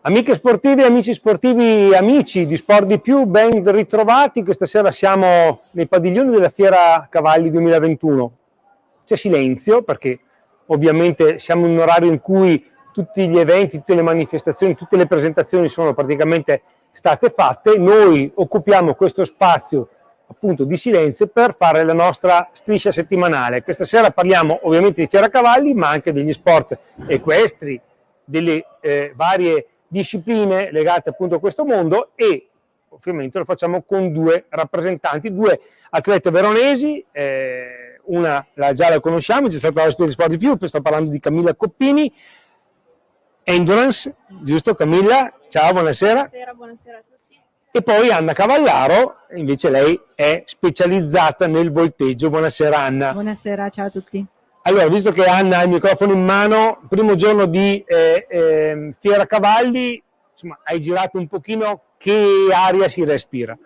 Amiche sportive, amici sportivi, amici di Sport di Più, ben ritrovati. Questa sera siamo nei padiglioni della Fiera Cavalli 2021. C'è silenzio perché ovviamente siamo in un orario in cui tutti gli eventi, tutte le manifestazioni, tutte le presentazioni sono praticamente state fatte. Noi occupiamo questo spazio appunto di silenzio per fare la nostra striscia settimanale. Questa sera parliamo ovviamente di Fiera Cavalli, ma anche degli sport equestri, delle varie discipline legate appunto a questo mondo, e ovviamente lo facciamo con due rappresentanti, due atlete veronesi, una già la conosciamo, c'è stata ospite di Sport di Più, sto parlando di Camilla Coppini, Endurance, giusto Camilla? Ciao, buonasera. Buonasera a tutti. E poi Anna Cavallaro, invece lei è specializzata nel volteggio. Buonasera Anna. Buonasera, ciao a tutti. Allora, visto che Anna ha il microfono in mano, primo giorno di Fiera Cavalli, insomma, hai girato un pochino, che aria si respira?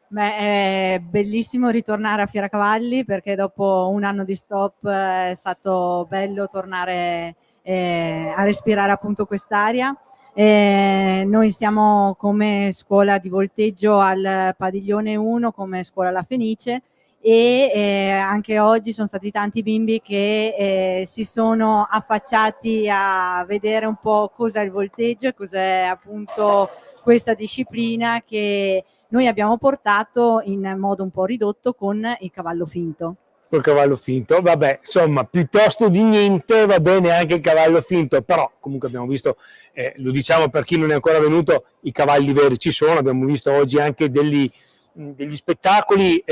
Beh, è bellissimo ritornare a Fiera Cavalli perché dopo un anno di stop è stato bello tornare a respirare appunto quest'aria. Noi siamo come scuola di volteggio al padiglione 1, come scuola La Fenice, e anche oggi sono stati tanti bimbi che si sono affacciati a vedere un po' cos'è il volteggio e cos'è appunto questa disciplina che noi abbiamo portato in modo un po' ridotto con il cavallo finto. Col cavallo finto, vabbè, insomma, piuttosto di niente, va bene anche il cavallo finto, però comunque abbiamo visto, lo diciamo per chi non è ancora venuto, i cavalli veri ci sono, abbiamo visto oggi anche degli spettacoli.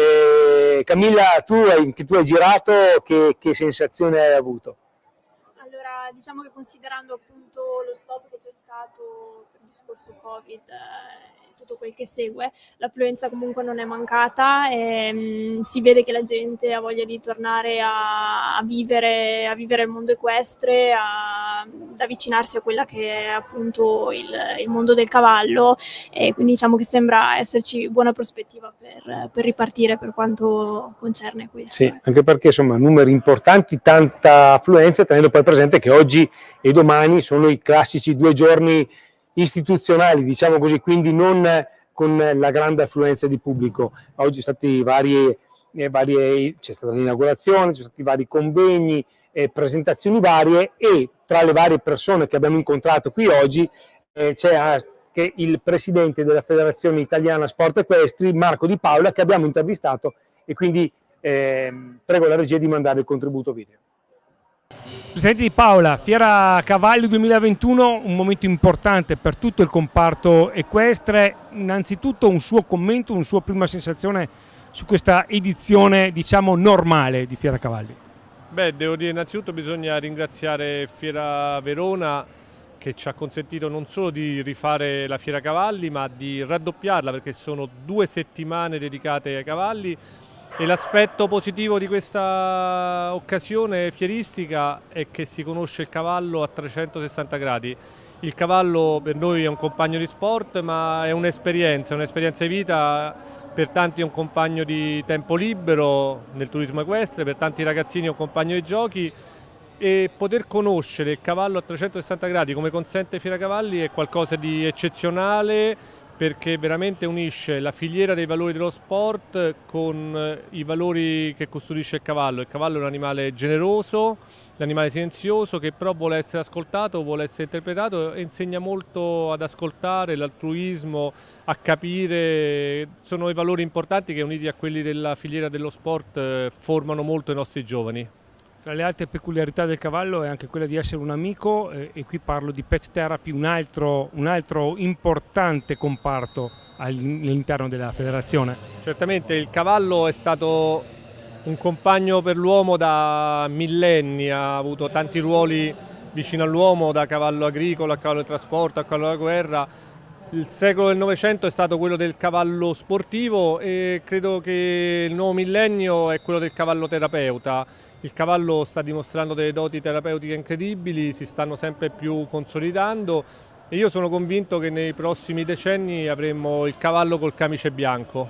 Camilla, tu hai girato, che sensazione hai avuto? Allora, diciamo che considerando appunto lo stop che c'è stato per il discorso Covid e tutto quel che segue, l'affluenza comunque non è mancata e si vede che la gente ha voglia di tornare a vivere il mondo equestre, ad avvicinarsi a quella che è appunto il mondo del cavallo, e quindi diciamo che sembra esserci buona prospettiva per ripartire per quanto concerne questo. Sì, anche perché insomma numeri importanti, tanta affluenza, tenendo poi presente che oggi e domani sono i classici 2 giorni istituzionali, diciamo così, quindi non con la grande affluenza di pubblico. Oggi sono stati c'è stata l'inaugurazione, ci sono stati vari convegni, presentazioni varie, e tra le varie persone che abbiamo incontrato qui oggi c'è anche il presidente della Federazione Italiana Sport Equestri, Marco Di Paola, che abbiamo intervistato, e quindi prego la regia di mandare il contributo video. Presidente Di Paola, Fiera Cavalli 2021, un momento importante per tutto il comparto equestre. Innanzitutto un suo commento, una sua prima sensazione su questa edizione, diciamo, normale di Fiera Cavalli. Beh, devo dire innanzitutto bisogna ringraziare Fiera Verona, che ci ha consentito non solo di rifare la Fiera Cavalli, ma di raddoppiarla, perché sono 2 settimane dedicate ai cavalli. E l'aspetto positivo di questa occasione fieristica è che si conosce il cavallo a 360 gradi. Il cavallo per noi è un compagno di sport, ma è un'esperienza di vita. Per tanti è un compagno di tempo libero nel turismo equestre, per tanti ragazzini è un compagno di giochi, e poter conoscere il cavallo a 360 gradi come consente Fiera Cavalli è qualcosa di eccezionale, perché veramente unisce la filiera dei valori dello sport con i valori che custodisce il cavallo. Il cavallo è un animale generoso, un animale silenzioso, che però vuole essere ascoltato, vuole essere interpretato, e insegna molto ad ascoltare, l'altruismo, a capire. Sono i valori importanti che, uniti a quelli della filiera dello sport, formano molto i nostri giovani. Tra le altre peculiarità del cavallo è anche quella di essere un amico, e qui parlo di pet therapy, un altro importante comparto all'interno della federazione. Certamente il cavallo è stato un compagno per l'uomo da millenni, ha avuto tanti ruoli vicino all'uomo, da cavallo agricolo a cavallo di trasporto a cavallo da guerra. Il secolo del Novecento è stato quello del cavallo sportivo, e credo che il nuovo millennio è quello del cavallo terapeuta. Il cavallo sta dimostrando delle doti terapeutiche incredibili, si stanno sempre più consolidando, e io sono convinto che nei prossimi decenni avremo il cavallo col camice bianco.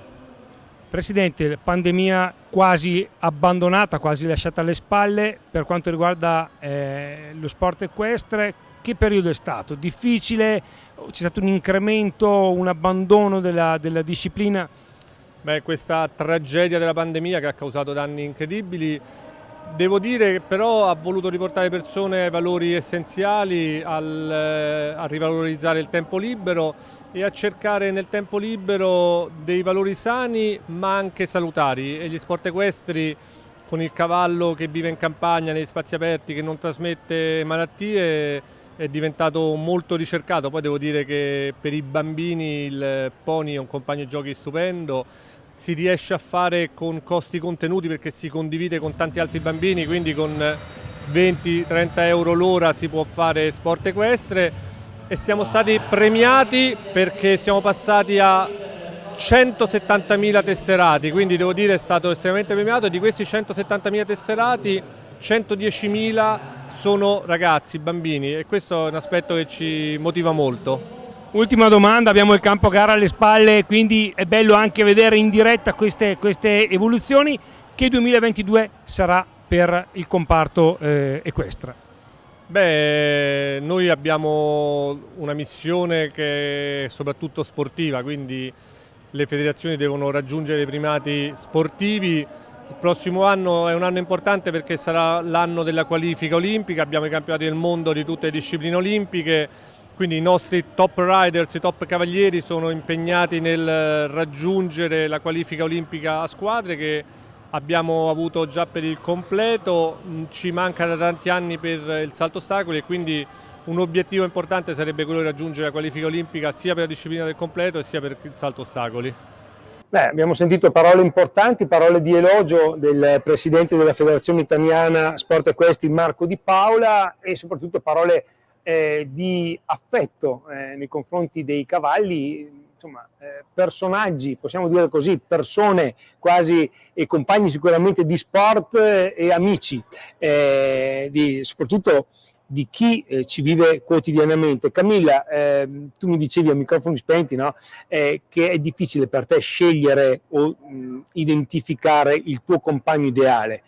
Presidente, pandemia quasi abbandonata, quasi lasciata alle spalle per quanto riguarda lo sport equestre. che periodo è stato? Difficile? C'è stato un incremento, un abbandono della disciplina? Beh, questa tragedia della pandemia che ha causato danni incredibili, devo dire che però ha voluto riportare persone ai valori essenziali, a rivalorizzare il tempo libero e a cercare nel tempo libero dei valori sani ma anche salutari, e gli sport equestri, con il cavallo che vive in campagna, negli spazi aperti, che non trasmette malattie, è diventato molto ricercato. Poi devo dire che per i bambini il pony è un compagno di giochi stupendo, si riesce a fare con costi contenuti perché si condivide con tanti altri bambini, quindi con 20-30 euro l'ora si può fare sport equestre, e siamo stati premiati perché siamo passati a 170.000 tesserati, quindi devo dire è stato estremamente premiato. Di questi 170.000 tesserati, 110.000 sono ragazzi, bambini, e questo è un aspetto che ci motiva molto. Ultima domanda, abbiamo il campo gara alle spalle, quindi è bello anche vedere in diretta queste evoluzioni. Che 2022 sarà per il comparto equestre? Beh, noi abbiamo una missione che è soprattutto sportiva, quindi le federazioni devono raggiungere i primati sportivi. Il prossimo anno è un anno importante perché sarà l'anno della qualifica olimpica, abbiamo i campionati del mondo di tutte le discipline olimpiche, quindi i nostri top riders, i top cavalieri sono impegnati nel raggiungere la qualifica olimpica a squadre, che abbiamo avuto già per il completo, ci manca da tanti anni per il salto ostacoli, e quindi un obiettivo importante sarebbe quello di raggiungere la qualifica olimpica sia per la disciplina del completo e sia per il salto ostacoli. Beh, abbiamo sentito parole importanti, parole di elogio del presidente della Federazione Italiana Sport Equestri Marco Di Paola, e soprattutto parole di affetto nei confronti dei cavalli, insomma, personaggi, possiamo dire così, persone quasi e compagni sicuramente di sport e amici, soprattutto di chi ci vive quotidianamente. Camilla, tu mi dicevi a microfoni spenti, no? Che è difficile per te scegliere o identificare il tuo compagno ideale.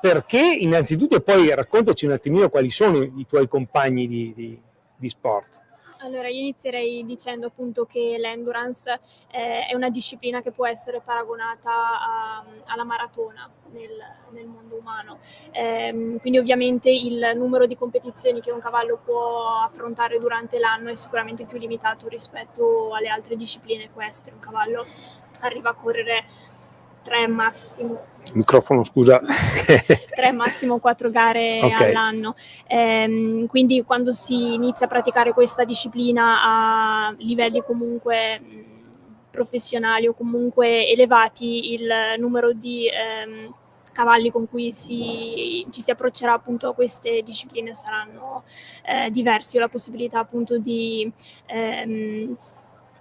Perché innanzitutto, e poi raccontaci un attimino quali sono i tuoi compagni di sport. Allora, io inizierei dicendo appunto che l'endurance è una disciplina che può essere paragonata alla maratona nel mondo umano. Quindi ovviamente il numero di competizioni che un cavallo può affrontare durante l'anno è sicuramente più limitato rispetto alle altre discipline equestri. Un cavallo arriva a correre 3 massimo. Microfono, scusa. 3 massimo 4 gare all'anno. Quindi quando si inizia a praticare questa disciplina a livelli comunque professionali o comunque elevati, il numero di cavalli con cui ci si approccerà appunto a queste discipline saranno diversi. Ho la possibilità appunto di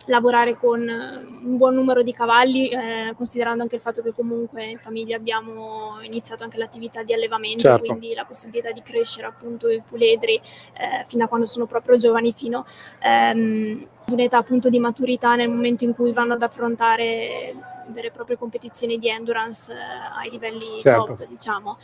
lavorare con un buon numero di cavalli, considerando anche il fatto che comunque in famiglia abbiamo iniziato anche l'attività di allevamento, certo. Quindi la possibilità di crescere appunto i puledri fino a quando sono proprio giovani, fino ad un'età appunto di maturità, nel momento in cui vanno ad affrontare vere e proprie competizioni di endurance ai livelli certo. top, diciamo.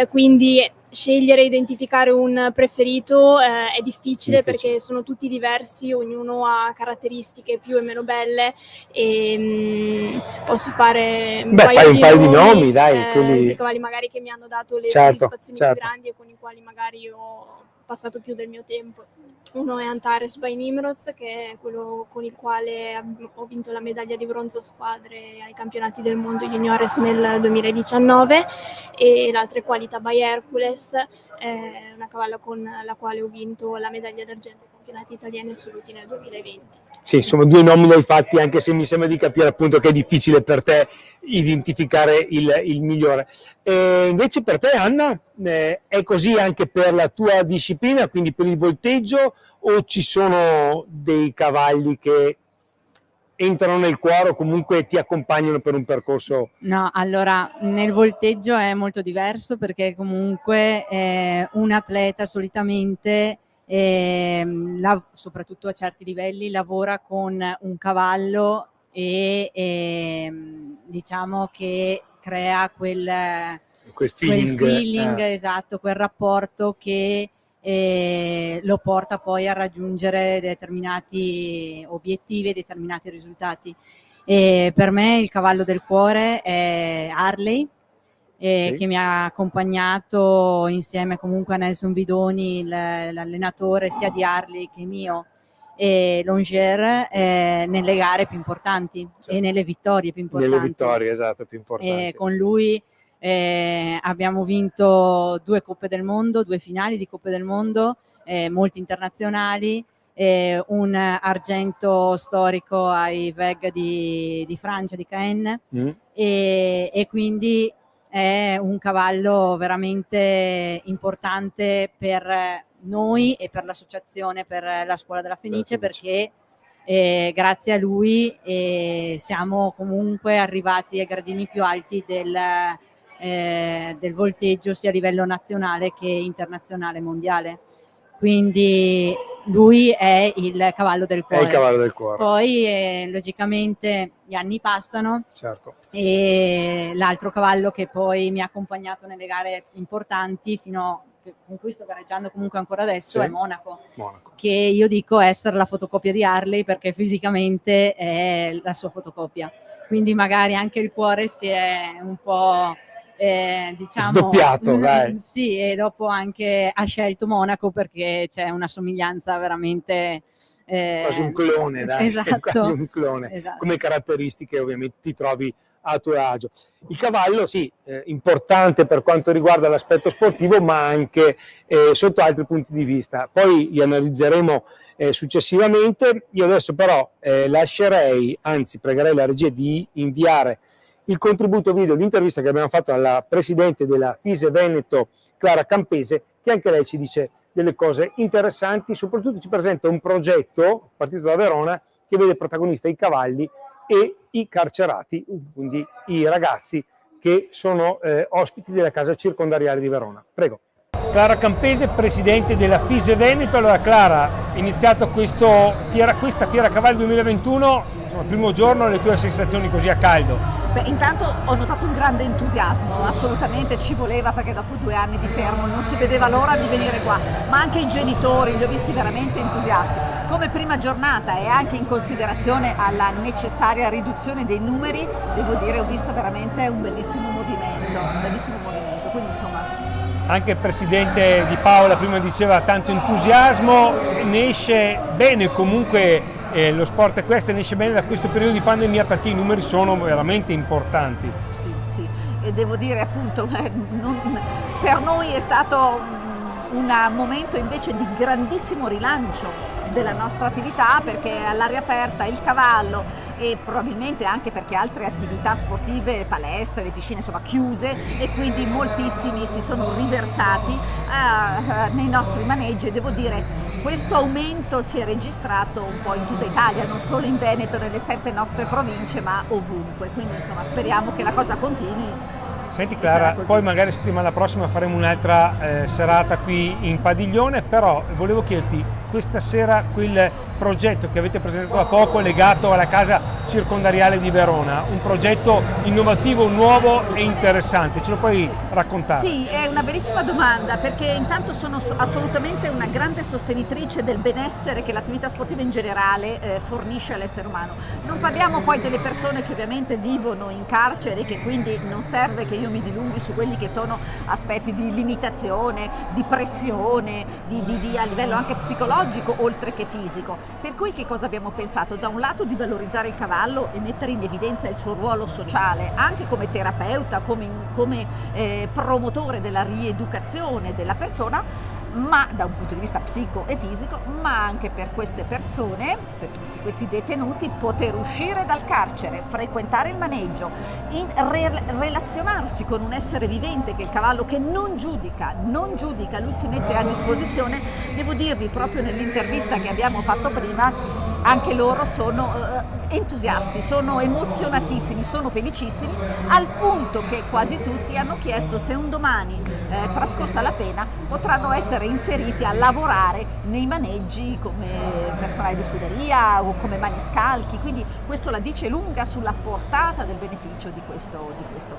Quindi scegliere e identificare un preferito è difficile perché sono tutti diversi, ognuno ha caratteristiche più e meno belle, e posso fare un paio di nomi, dai, sì, cavalli magari che mi hanno dato le soddisfazioni più grandi e con i quali magari ho passato più del mio tempo. Uno è Antares by Nimroz, che è quello con il quale ho vinto la medaglia di bronzo a squadre ai campionati del mondo juniores nel 2019, e l'altra è Qualita by Hercules, una cavalla con la quale ho vinto la medaglia d'argento ai campionati italiani assoluti nel 2020. Sì, insomma, 2 nomi l'hai fatti, anche se mi sembra di capire appunto che è difficile per te identificare il migliore. Invece per te, Anna, è così anche per la tua disciplina, quindi per il volteggio, o ci sono dei cavalli che entrano nel cuore o comunque ti accompagnano per un percorso? No, allora nel volteggio è molto diverso, perché comunque un atleta solitamente, soprattutto a certi livelli, lavora con un cavallo e diciamo che crea quel feeling, esatto, quel rapporto che e lo porta poi a raggiungere determinati obiettivi e determinati risultati. E per me il cavallo del cuore è Harley, Sì. che mi ha accompagnato insieme comunque a Nelson Vidoni, l'allenatore sia di Harley che mio, e Longier, nelle gare più importanti, Certo. e nelle vittorie più importanti. Nelle vittorie, esatto, più importanti. Con lui abbiamo vinto 2 Coppe del Mondo, 2 finali di Coppe del Mondo, molti internazionali, un argento storico ai VEG di Francia, di Caen, e quindi è un cavallo veramente importante per noi e per l'associazione, per la Scuola della Fenice, perché grazie a lui siamo comunque arrivati ai gradini più alti del volteggio, sia a livello nazionale che internazionale, mondiale. Quindi lui è il cavallo del cuore. È il cavallo del cuore. Poi logicamente gli anni passano, Certo. e l'altro cavallo che poi mi ha accompagnato nelle gare importanti con cui sto gareggiando comunque ancora adesso, Sì. è Monaco, Monaco. che io dico essere la fotocopia di Harley, perché fisicamente è la sua fotocopia, quindi magari anche il cuore si è un po' diciamo sdoppiato, dai. sì, e dopo anche ha scelto Monaco perché c'è una somiglianza veramente Quasi un clone, dai. Esatto. Quasi un clone. Esatto. Come caratteristiche ovviamente ti trovi a tuo agio. Il cavallo sì, importante per quanto riguarda l'aspetto sportivo, ma anche sotto altri punti di vista. Poi li analizzeremo successivamente. Io adesso però lascerei, anzi pregherei la regia di inviare il contributo video di intervista che abbiamo fatto alla presidente della FISE Veneto, Clara Campese, che anche lei ci dice delle cose interessanti, soprattutto ci presenta un progetto partito da Verona che vede protagonista i cavalli e i carcerati, quindi i ragazzi che sono ospiti della casa circondariale di Verona. Prego. Clara Campese, presidente della FISE Veneto. Allora Clara, iniziato questa Fiera Cavalli 2021, insomma, il primo giorno, le tue sensazioni così a caldo? Beh, intanto ho notato un grande entusiasmo, assolutamente ci voleva, perché dopo 2 anni di fermo non si vedeva l'ora di venire qua, ma anche i genitori li ho visti veramente entusiasti. Come prima giornata e anche in considerazione alla necessaria riduzione dei numeri, devo dire ho visto veramente un bellissimo movimento, quindi insomma... Anche il presidente Di Paola prima diceva tanto entusiasmo, ne esce bene comunque lo sport equestre, ne esce bene da questo periodo di pandemia perché i numeri sono veramente importanti. Sì, e devo dire appunto per noi è stato un momento invece di grandissimo rilancio della nostra attività, perché all'aria aperta il cavallo, e probabilmente anche perché altre attività sportive, le palestre, le piscine insomma chiuse, e quindi moltissimi si sono riversati nei nostri maneggi. Devo dire, questo aumento si è registrato un po' in tutta Italia, non solo in Veneto, nelle 7 nostre province, ma ovunque, quindi insomma speriamo che la cosa continui. Senti Clara, poi magari settimana prossima faremo un'altra serata qui in padiglione, però volevo chiederti, questa sera quel progetto che avete presentato da poco legato alla casa circondariale di Verona, un progetto innovativo, nuovo e interessante, ce lo puoi raccontare? Sì, è una bellissima domanda, perché intanto sono assolutamente una grande sostenitrice del benessere che l'attività sportiva in generale fornisce all'essere umano. Non parliamo poi delle persone che ovviamente vivono in carcere, che quindi non serve che io mi dilunghi su quelli che sono aspetti di limitazione, di pressione, a livello anche psicologico oltre che fisico. Per cui che cosa abbiamo pensato? Da un lato di valorizzare il cavallo e mettere in evidenza il suo ruolo sociale, anche come terapeuta, come promotore della rieducazione della persona, ma da un punto di vista psico e fisico, ma anche per queste persone, per tutti questi detenuti, poter uscire dal carcere, frequentare il maneggio, relazionarsi con un essere vivente che è il cavallo, che non giudica, lui si mette a disposizione. Devo dirvi, proprio nell'intervista che abbiamo fatto prima, anche loro sono entusiasti, sono emozionatissimi, sono felicissimi, al punto che quasi tutti hanno chiesto se un domani, trascorsa la pena, potranno essere inseriti a lavorare nei maneggi come personale di scuderia o come maniscalchi, quindi questo la dice lunga sulla portata del beneficio di questo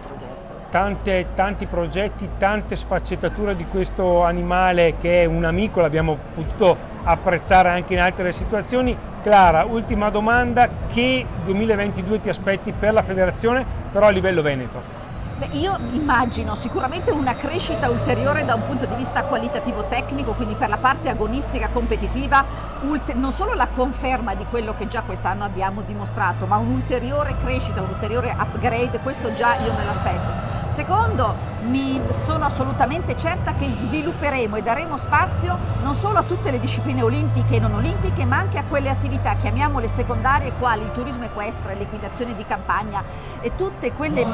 progetto. Tanti progetti, tante sfaccettature di questo animale che è un amico, l'abbiamo potuto apprezzare anche in altre situazioni. Clara, ultima domanda: che 2022 ti aspetti per la federazione, però a livello veneto? Beh, io immagino sicuramente una crescita ulteriore da un punto di vista qualitativo tecnico, quindi per la parte agonistica competitiva, non solo la conferma di quello che già quest'anno abbiamo dimostrato, ma un'ulteriore crescita, un ulteriore upgrade, questo già io me l'aspetto. Secondo, sono assolutamente certa che svilupperemo e daremo spazio non solo a tutte le discipline olimpiche e non olimpiche, ma anche a quelle attività, chiamiamole secondarie, quali il turismo equestre, l'equitazione di campagna e tutte quelle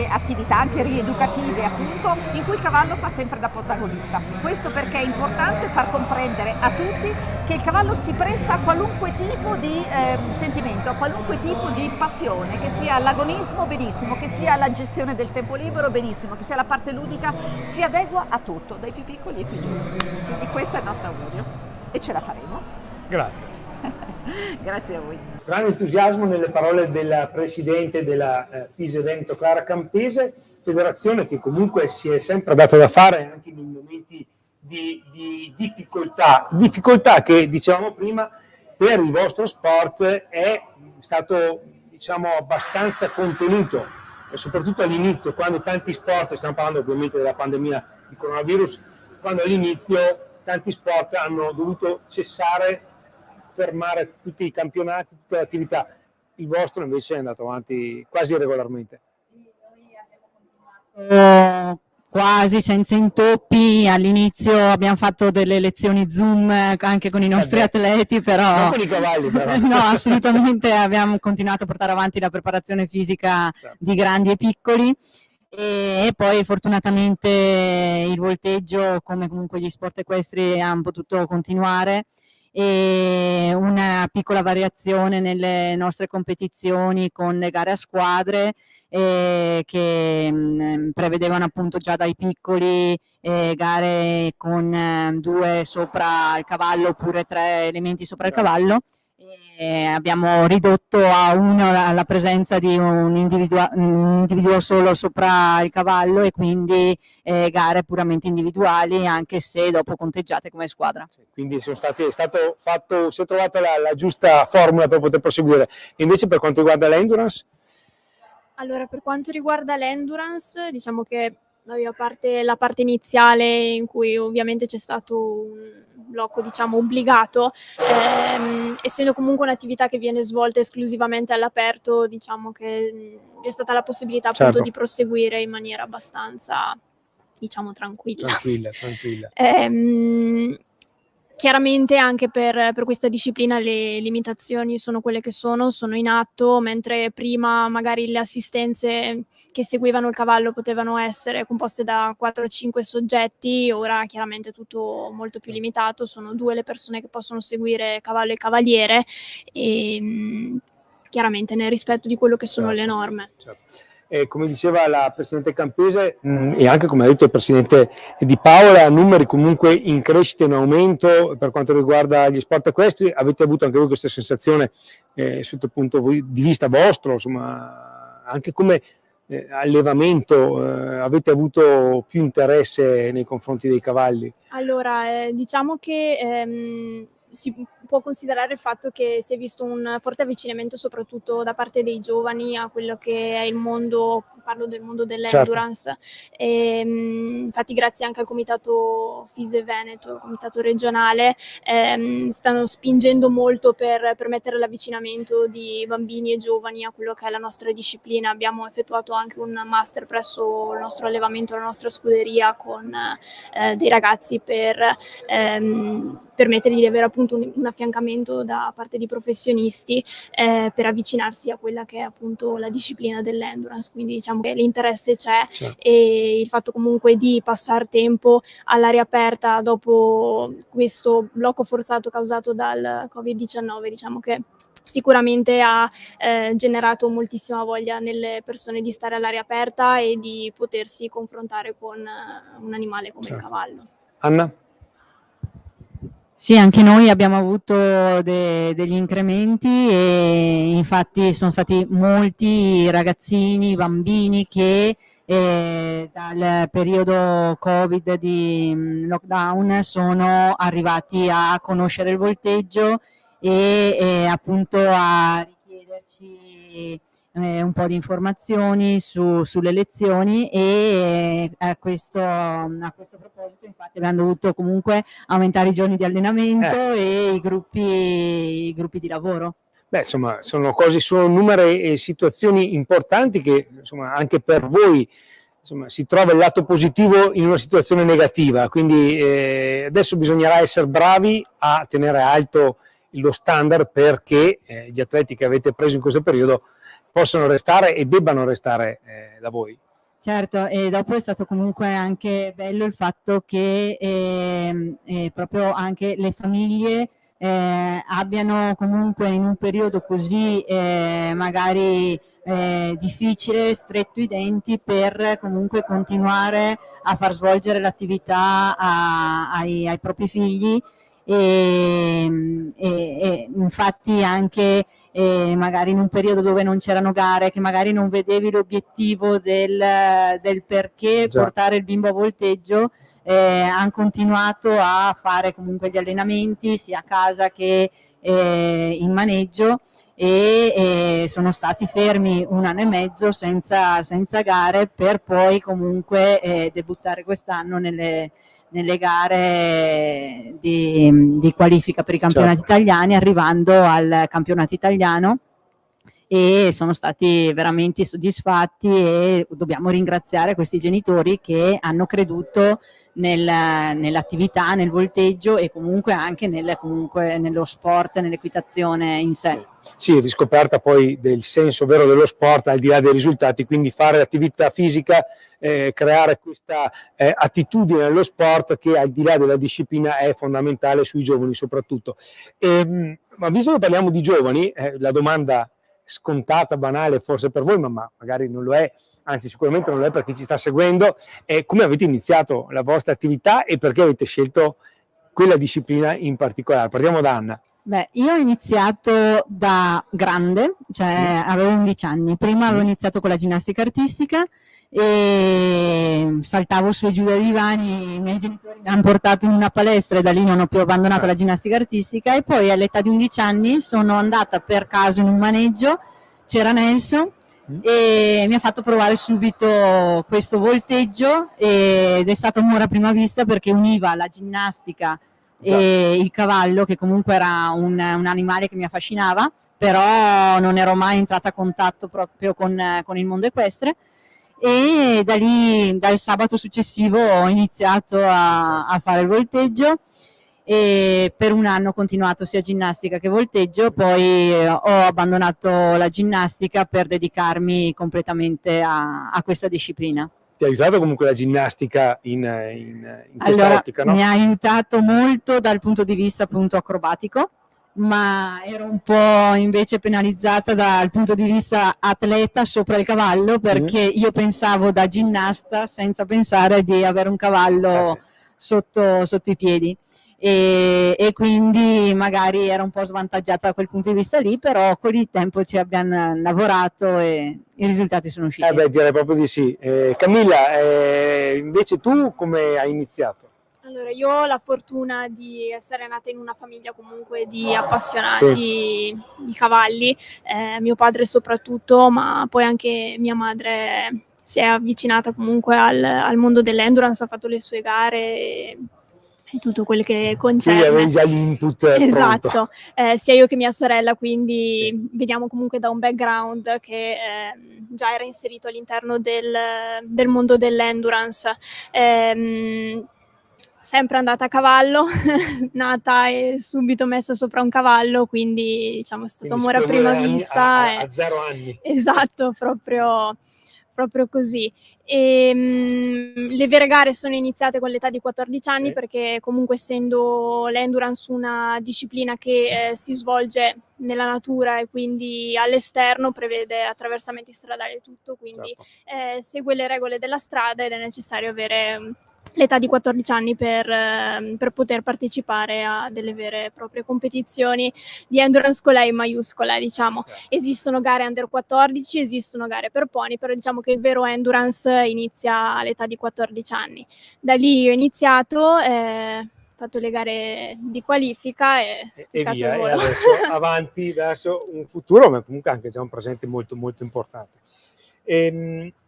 attività anche rieducative, appunto, in cui il cavallo fa sempre da protagonista. Questo perché è importante far comprendere a tutti che il cavallo si presta a qualunque tipo di sentimento, a qualunque tipo di passione, che sia l'agonismo benissimo, che sia la gestione del tempo libero benissimo, che sia la parte ludica, si adegua a tutto, dai più piccoli ai più giovani. Quindi questo è il nostro augurio e ce la faremo. Grazie. Grazie a voi. Grande entusiasmo nelle parole della presidente della FISE Veneto, Clara Campese, federazione che comunque si è sempre data da fare anche nei momenti di difficoltà che, dicevamo prima, per il vostro sport è stato, diciamo, abbastanza contenuto, e soprattutto all'inizio, quando tanti sport, stiamo parlando ovviamente della pandemia di coronavirus, quando all'inizio tanti sport hanno dovuto cessare, fermare tutti i campionati, tutte le attività. Il vostro invece è andato avanti quasi regolarmente. Quasi senza intoppi. All'inizio abbiamo fatto delle lezioni Zoom anche con i nostri atleti, però non con i cavalli, però. no, assolutamente abbiamo continuato a portare avanti la preparazione fisica di grandi e piccoli, e poi fortunatamente il volteggio, come comunque gli sport equestri, hanno potuto continuare, e una piccola variazione nelle nostre competizioni con le gare a squadre che prevedevano appunto già dai piccoli gare con 2 sopra il cavallo oppure 3 elementi sopra il cavallo. Abbiamo ridotto a 1 la presenza di un individuo solo sopra il cavallo, e quindi gare puramente individuali, anche se dopo conteggiate come squadra. Quindi si è trovata la giusta formula per poter proseguire. E invece per quanto riguarda l'endurance? Allora, per quanto riguarda l'endurance, diciamo che a parte la parte iniziale in cui ovviamente c'è stato un blocco, diciamo, obbligato, essendo comunque un'attività che viene svolta esclusivamente all'aperto, diciamo che è stata la possibilità appunto di proseguire in maniera abbastanza, diciamo, tranquilla. Chiaramente anche per questa disciplina le limitazioni sono quelle che sono in atto, mentre prima magari le assistenze che seguivano il cavallo potevano essere composte da 4-5 soggetti, ora chiaramente è tutto molto più limitato, sono 2 le persone che possono seguire cavallo e cavaliere, e chiaramente nel rispetto di quello che sono le norme. Come diceva la Presidente Campese e anche come ha detto il Presidente Di Paola, numeri comunque in crescita, in aumento per quanto riguarda gli sport equestri. Avete avuto anche voi questa sensazione sotto il punto di vista vostro, insomma, anche come allevamento avete avuto più interesse nei confronti dei cavalli? Allora, diciamo che si può considerare il fatto che si è visto un forte avvicinamento soprattutto da parte dei giovani a quello che è il mondo, parlo del mondo dell'endurance, infatti grazie anche al comitato FISE Veneto, comitato regionale, stanno spingendo molto per permettere l'avvicinamento di bambini e giovani a quello che è la nostra disciplina. Abbiamo effettuato anche un master presso il nostro allevamento, la nostra scuderia, con dei ragazzi per permettergli di avere appunto un affiancamento da parte di professionisti per avvicinarsi a quella che è appunto la disciplina dell'endurance, quindi diciamo che l'interesse c'è, e il fatto comunque di passare tempo all'aria aperta dopo questo blocco forzato causato dal Covid-19, diciamo che sicuramente ha generato moltissima voglia nelle persone di stare all'aria aperta e di potersi confrontare con un animale come il cavallo. Anna? Sì, anche noi abbiamo avuto degli incrementi e infatti sono stati molti ragazzini, bambini che dal periodo Covid di lockdown sono arrivati a conoscere il volteggio e appunto a richiederci un po' di informazioni sulle lezioni e a questo proposito infatti abbiamo dovuto comunque aumentare i giorni di allenamento e i gruppi di lavoro. Beh, insomma, sono numeri e situazioni importanti che, insomma, anche per voi, insomma, si trova il lato positivo in una situazione negativa, quindi adesso bisognerà essere bravi a tenere alto lo standard perché gli atleti che avete preso in questo periodo possano restare e debbano restare da voi. Certo, e dopo è stato comunque anche bello il fatto che proprio anche le famiglie abbiano comunque in un periodo così magari difficile stretto i denti per comunque continuare a far svolgere l'attività ai propri figli e infatti anche magari in un periodo dove non c'erano gare, che magari non vedevi l'obiettivo del perché portare il bimbo a volteggio, hanno continuato a fare comunque gli allenamenti sia a casa che in maneggio e sono stati fermi 1 anno e mezzo senza gare per poi comunque debuttare quest'anno nelle gare di qualifica per i campionati italiani, arrivando al campionato italiano e sono stati veramente soddisfatti e dobbiamo ringraziare questi genitori che hanno creduto nell'attività, nel volteggio e comunque anche nello sport, nell'equitazione in sé. Sì, riscoperta poi del senso vero dello sport al di là dei risultati, quindi fare attività fisica, creare questa attitudine allo sport che al di là della disciplina è fondamentale sui giovani soprattutto. Ma visto che parliamo di giovani, la domanda scontata, banale forse per voi, ma magari non lo è, anzi sicuramente non lo è per chi ci sta seguendo, è come avete iniziato la vostra attività e perché avete scelto quella disciplina in particolare. Partiamo da Anna. Beh, io ho iniziato da grande, cioè avevo 11 anni, prima avevo iniziato con la ginnastica artistica e saltavo su e giù dai divani, i miei genitori mi hanno portato in una palestra e da lì non ho più abbandonato la ginnastica artistica e poi all'età di 11 anni sono andata per caso in un maneggio, c'era Nelson e mi ha fatto provare subito questo volteggio ed è stato amore a prima vista perché univa la ginnastica e il cavallo, che comunque era un animale che mi affascinava, però non ero mai entrata a contatto proprio con il mondo equestre e da lì, dal sabato successivo, ho iniziato a fare il volteggio e per 1 anno ho continuato sia ginnastica che volteggio, poi ho abbandonato la ginnastica per dedicarmi completamente a questa disciplina. Ti ha aiutato comunque la ginnastica in questa ottica, no? Mi ha aiutato molto dal punto di vista appunto acrobatico, ma ero un po' invece penalizzata dal punto di vista atleta sopra il cavallo perché io pensavo da ginnasta senza pensare di avere un cavallo sotto i piedi. E quindi magari era un po' svantaggiata da quel punto di vista lì, però con il tempo ci abbiamo lavorato e i risultati sono usciti. Direi proprio di sì. Camilla, invece tu come hai iniziato? Allora, io ho la fortuna di essere nata in una famiglia comunque di appassionati di cavalli, mio padre soprattutto, ma poi anche mia madre si è avvicinata comunque al mondo dell'endurance, ha fatto le sue gare e tutto quello che concerne. Quindi avevi già l'input esatto, sia io che mia sorella, quindi vediamo comunque da un background che già era inserito all'interno del mondo dell'endurance. Sempre andata a cavallo, nata e subito messa sopra un cavallo, quindi diciamo è stato amore a prima vista. A 0 anni. Esatto, proprio proprio così. Le vere gare sono iniziate con l'età di 14 anni, Sì. perché comunque essendo l'endurance una disciplina che si svolge nella natura e quindi all'esterno, prevede attraversamenti stradali e tutto, quindi Certo. segue le regole della strada ed è necessario avere l'età di 14 anni per poter partecipare a delle vere e proprie competizioni di endurance con la E maiuscola, diciamo. Esistono gare under 14, esistono gare per pony, però diciamo che il vero endurance inizia all'età di 14 anni. Da lì ho iniziato, ho fatto le gare di qualifica e spiccato via, il e volo. adesso avanti verso un futuro, ma comunque anche già un presente molto molto importante.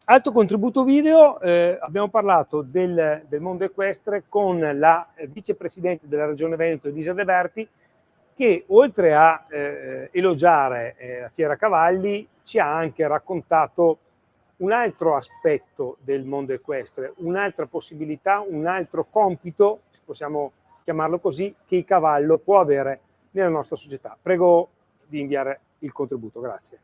Altro contributo video, abbiamo parlato del mondo equestre con la vicepresidente della Regione Veneto, Elisa De Berti, che oltre a elogiare la Fiera Cavalli ci ha anche raccontato un altro aspetto del mondo equestre, un'altra possibilità, un altro compito, se possiamo chiamarlo così, che il cavallo può avere nella nostra società. Prego di inviare il contributo, grazie.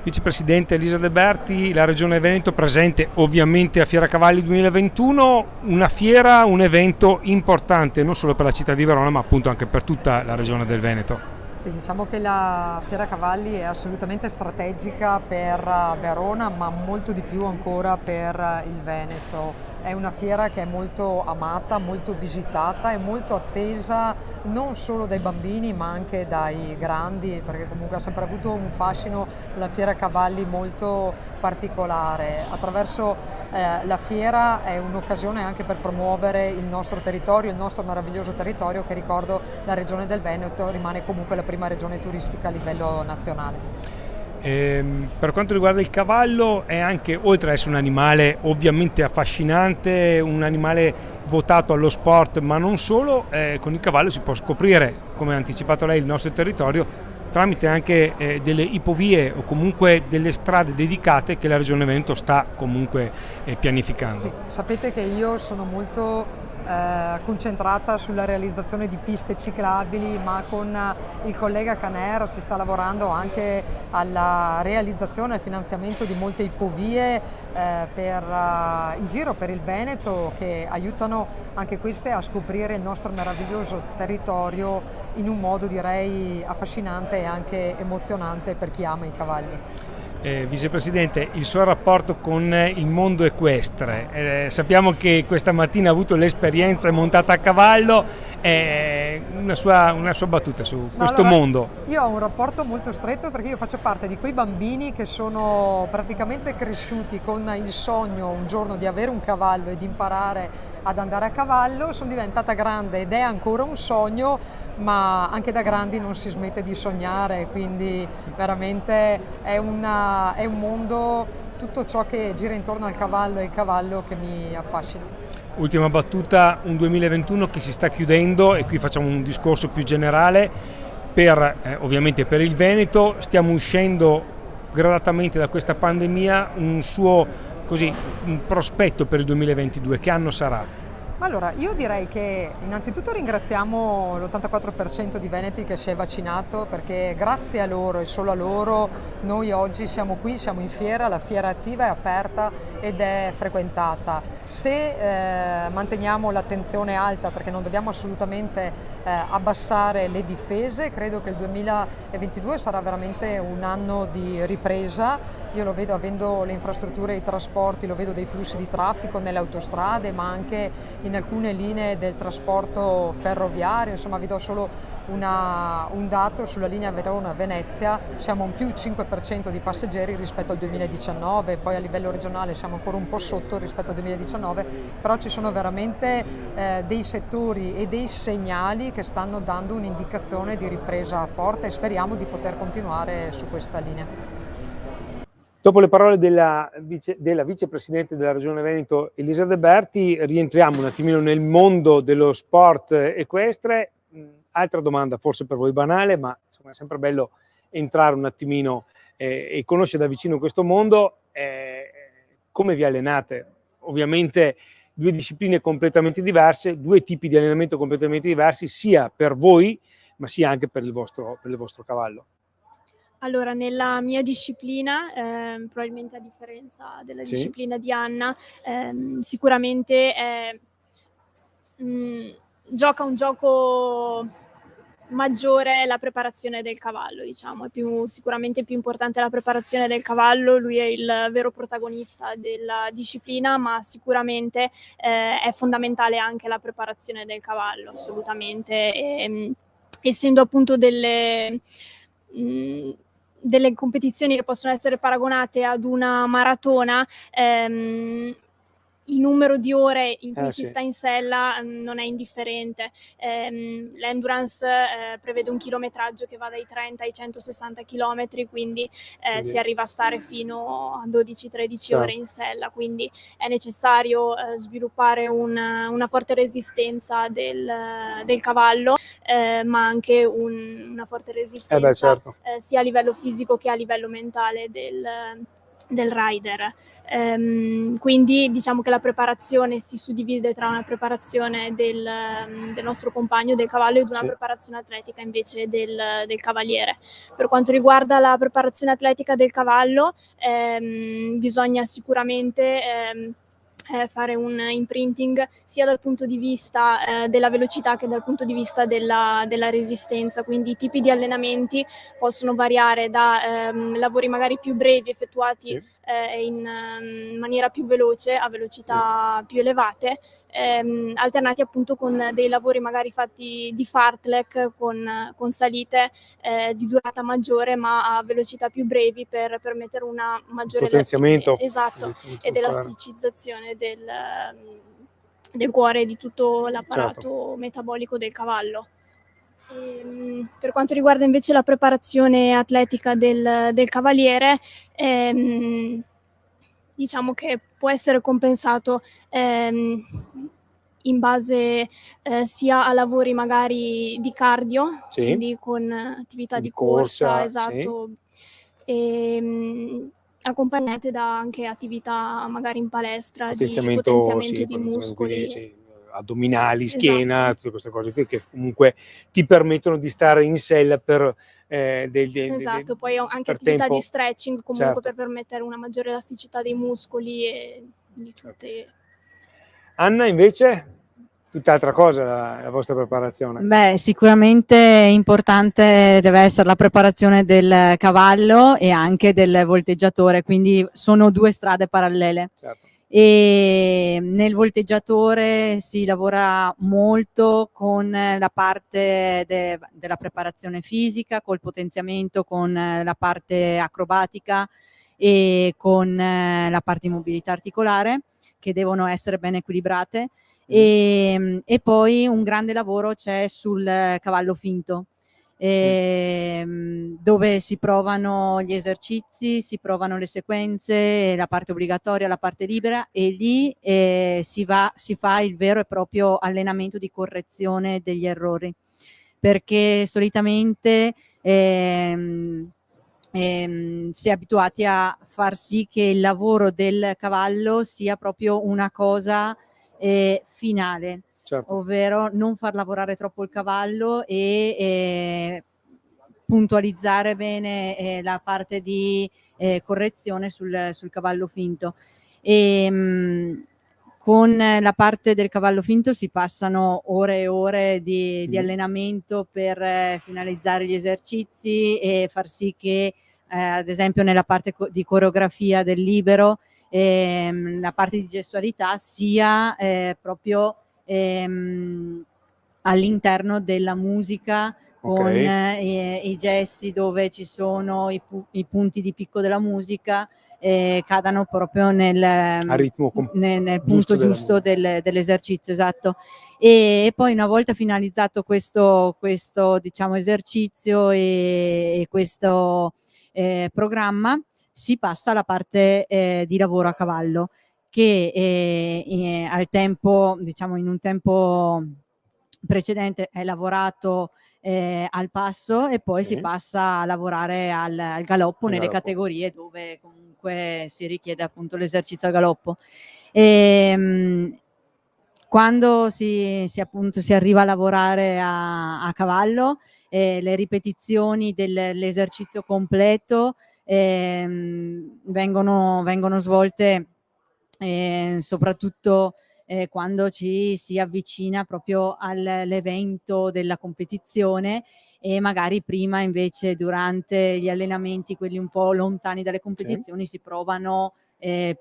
Vicepresidente Elisa De Berti, la Regione Veneto presente ovviamente a Fiera Cavalli 2021, una fiera, un evento importante non solo per la città di Verona ma appunto anche per tutta la Regione del Veneto. Sì, diciamo che la Fiera Cavalli è assolutamente strategica per Verona, ma molto di più ancora per il Veneto. È una fiera che è molto amata, molto visitata e molto attesa non solo dai bambini ma anche dai grandi, perché comunque ha sempre avuto un fascino la Fiera Cavalli molto particolare. Attraverso la fiera è un'occasione anche per promuovere il nostro territorio, il nostro meraviglioso territorio che, ricordo, la Regione del Veneto rimane comunque la prima regione turistica a livello nazionale. Per quanto riguarda il cavallo, è anche, oltre ad essere un animale ovviamente affascinante, un animale votato allo sport, ma non solo, con il cavallo si può scoprire, come ha anticipato lei, il nostro territorio tramite anche delle ipovie o comunque delle strade dedicate che la Regione Veneto sta comunque pianificando. Sì, sapete che io sono molto concentrata sulla realizzazione di piste ciclabili, ma con il collega Caner si sta lavorando anche alla realizzazione e al finanziamento di molte ipovie in giro per il Veneto, che aiutano anche queste a scoprire il nostro meraviglioso territorio in un modo, direi, affascinante e anche emozionante per chi ama i cavalli. Vicepresidente, il suo rapporto con il mondo equestre, sappiamo che questa mattina ha avuto l'esperienza montata a cavallo, una sua battuta su questo mondo. Io ho un rapporto molto stretto perché io faccio parte di quei bambini che sono praticamente cresciuti con il sogno un giorno di avere un cavallo e di imparare ad andare a cavallo. Sono diventata grande ed è ancora un sogno, ma anche da grandi non si smette di sognare, quindi veramente è un mondo, tutto ciò che gira intorno al cavallo e il cavallo, che mi affascina. Ultima battuta, un 2021 che si sta chiudendo, e qui facciamo un discorso più generale ovviamente per il Veneto. Stiamo uscendo gradatamente da questa pandemia, un prospetto per il 2022, che anno sarà? Allora, io direi che innanzitutto ringraziamo l'84% di veneti che si è vaccinato, perché grazie a loro e solo a loro noi oggi siamo qui, siamo in fiera, la fiera attiva è aperta ed è frequentata. Se manteniamo l'attenzione alta, perché non dobbiamo assolutamente abbassare le difese, credo che il 2022 sarà veramente un anno di ripresa. Io lo vedo, avendo le infrastrutture e i trasporti, lo vedo dei flussi di traffico nelle autostrade, ma anche in alcune linee del trasporto ferroviario. Insomma, vi do solo un dato: sulla linea Verona-Venezia siamo un più 5% di passeggeri rispetto al 2019, poi a livello regionale siamo ancora un po' sotto rispetto al 2019, però ci sono veramente dei settori e dei segnali che stanno dando un'indicazione di ripresa forte, e speriamo di poter continuare su questa linea. Dopo le parole della vicepresidente della Regione Veneto, Elisa De Berti, rientriamo un attimino nel mondo dello sport equestre. Altra domanda, forse per voi banale, ma insomma è sempre bello entrare un attimino e conoscere da vicino questo mondo. Come vi allenate? Ovviamente due discipline completamente diverse, due tipi di allenamento completamente diversi, sia per voi, ma sia anche per il vostro cavallo. Allora, nella mia disciplina, probabilmente a differenza della Sì. disciplina di Anna, sicuramente gioca un gioco maggiore la preparazione del cavallo, diciamo. Sicuramente più importante la preparazione del cavallo, lui è il vero protagonista della disciplina, ma sicuramente è fondamentale anche la preparazione del cavallo, assolutamente. Essendo appunto delle competizioni che possono essere paragonate ad una maratona, il numero di ore in cui si Sì. sta in sella non è indifferente. L'endurance prevede un chilometraggio che va dai 30 ai 160 chilometri, quindi si arriva a stare fino a 12-13 ore in sella, quindi è necessario sviluppare una forte resistenza del cavallo, ma anche una forte resistenza Certo. sia a livello fisico che a livello mentale del rider. Quindi diciamo che la preparazione si suddivide tra una preparazione del nostro compagno, del cavallo, ed una Sì. preparazione atletica invece del cavaliere. Per quanto riguarda la preparazione atletica del cavallo, bisogna sicuramente fare un imprinting sia dal punto di vista della velocità che dal punto di vista della resistenza, quindi i tipi di allenamenti possono variare da lavori magari più brevi effettuati in maniera più veloce, a velocità più elevate, alternati appunto con dei lavori magari fatti di fartlek con salite di durata maggiore ma a velocità più brevi per permettere una maggiore Potenziamento. esatto, ed elasticizzazione del cuore e di tutto l'apparato metabolico del cavallo. Per quanto riguarda invece la preparazione atletica del cavaliere, diciamo che può essere compensato in base sia a lavori magari di cardio, quindi con attività di corsa, esatto, accompagnate da anche attività magari in palestra di potenziamento di muscoli. Addominali, schiena, tutte queste cose qui che comunque ti permettono di stare in sella per Esatto, poi anche per attività tempo. di stretching comunque Certo. per permettere una maggiore elasticità dei muscoli e di tutte. Anna invece, tutt'altra cosa la vostra preparazione. Beh, sicuramente importante deve essere la preparazione del cavallo e anche del volteggiatore, quindi sono due strade parallele. Certo. E nel volteggiatore si lavora molto con la parte della preparazione fisica, col potenziamento, con la parte acrobatica e con la parte di mobilità articolare, che devono essere ben equilibrate. E poi un grande lavoro c'è sul cavallo finto, dove si provano gli esercizi, si provano le sequenze, la parte obbligatoria, la parte libera, e lì si fa il vero e proprio allenamento di correzione degli errori, perché solitamente si è abituati a far sì che il lavoro del cavallo sia proprio una cosa finale, Certo. ovvero non far lavorare troppo il cavallo e puntualizzare bene la parte di correzione sul cavallo finto. Con la parte del cavallo finto si passano ore e ore di allenamento per finalizzare gli esercizi e far sì che ad esempio nella parte di coreografia del libero la parte di gestualità sia proprio all'interno della musica, con i gesti dove ci sono i punti di picco della musica, cadano proprio nel punto giusto dell'esercizio, esatto. E poi una volta finalizzato questo diciamo esercizio e questo programma, si passa alla parte di lavoro a cavallo, che al tempo, diciamo in un tempo precedente è lavorato al passo e poi si passa a lavorare al galoppo nelle categorie dove comunque si richiede appunto l'esercizio al galoppo. quando appunto si arriva a lavorare a cavallo, le ripetizioni dell'esercizio completo vengono svolte soprattutto quando ci si avvicina proprio all'evento della competizione, e magari prima invece durante gli allenamenti, quelli un po' lontani dalle competizioni, si provano